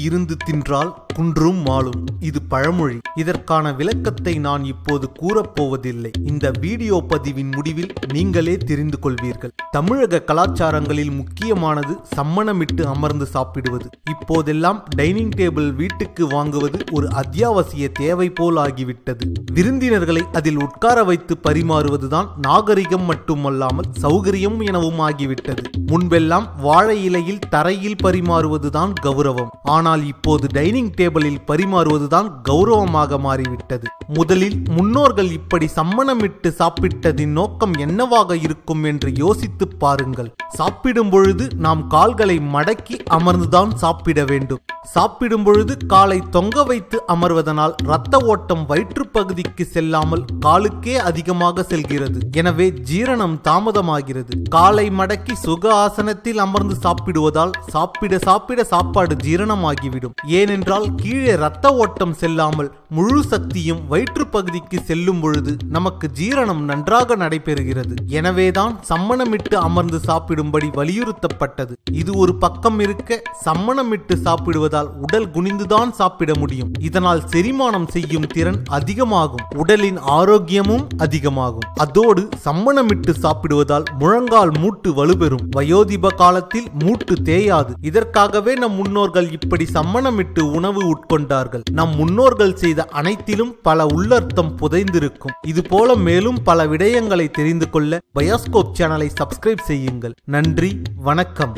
இருந்து தின்றால் குன்றும் மாளும். இது பழமொழி. இதற்கான விளக்கத்தை நான் இப்போது கூறப்போவதில்லை. இந்த வீடியோ பதிவின் முடிவில் நீங்களே தெரிந்து கொள்வீர்கள். தமிழக கலாச்சாரங்களில் முக்கியமானது சம்மணமிட்டு அமர்ந்து சாப்பிடுவது. இப்போதெல்லாம் டைனிங் டேபிள் வீட்டுக்கு வாங்குவது ஒரு அத்தியாவசிய தேவை போல் ஆகிவிட்டது. விருந்தினர்களை அதில் உட்கார வைத்து பரிமாறுவதுதான் நாகரிகம் மட்டுமல்லாமல் சௌகரியம் எனவும் ஆகிவிட்டது. முன்பெல்லாம் வாழை இலையில் தரையில் பரிமாறுவதுதான் கௌரவம். ஆனால் இப்போது டைனிங் டேபிளில் பரிமாறுவதுதான் கௌரவமாக மாறிவிட்டது. முதலில் முன்னோர்கள் இப்படி சம்மணமிட்டு சாப்பிட்டதின் நோக்கம் என்னவாக இருக்கும் என்று யோசித்து பாருங்கள். சாப்பிடும் பொழுது நாம் கால்களை மடக்கி அமர்ந்துதான் சாப்பிட வேண்டும். சாப்பிடும் பொழுது காலை தொங்க வைத்து அமர்வதனால் இரத்த ஓட்டம் வயிற்று பகுதிக்கு செல்லாமல் காலுக்கே அதிகமாக செல்கிறது. எனவே ஜீரணம் தாமதமாகிறது. காலை மடக்கி சுக ஆசனத்தில் அமர்ந்து சாப்பிடுவதால் சாப்பிட சாப்பிட சாப்பாடு ஜீரணமாகிவிடும். ஏனென்றால் கீழே இரத்த ஓட்டம் செல்லாமல் முழு சக்தியும் வயிற்று பகுதிக்கு செல்லும் பொழுது நமக்கு ஜீரணம் நன்றாக நடைபெறுகிறது. எனவேதான் சம்மணமிட்டு அமர்ந்து சாப்பிடும்படி வலியுறுத்தப்பட்டது. இது ஒரு பக்கம் இருக்க, சம்மணமிட்டு சாப்பிடுவதால் உடல் குனிந்துதான் சாப்பிட முடியும். இதனால் செரிமானம் செய்யும் திறன் அதிகமாகும். உடலின் ஆரோக்கியமும் அதிகமாகும். அதோடு சம்மணமிட்டு சாப்பிடுவதால் முழங்கால் மூட்டு வலுப்பெறும். வயோதிப காலத்தில் மூட்டு தேயாது. இதற்காகவே நம் முன்னோர்கள் இப்படி சம்மணமிட்டு உணவு உட்கொண்டார்கள். நம் முன்னோர்கள் செய்த அனைத்திலும் பல உள்ளர்த்தம் புதைந்திருக்கும். இது போல மேலும் பல விடயங்களை தெரிந்து கொள்ள பயோஸ்கோப் சேனலை சப்ஸ்கிரைப் செய்யுங்கள். நன்றி, வணக்கம்.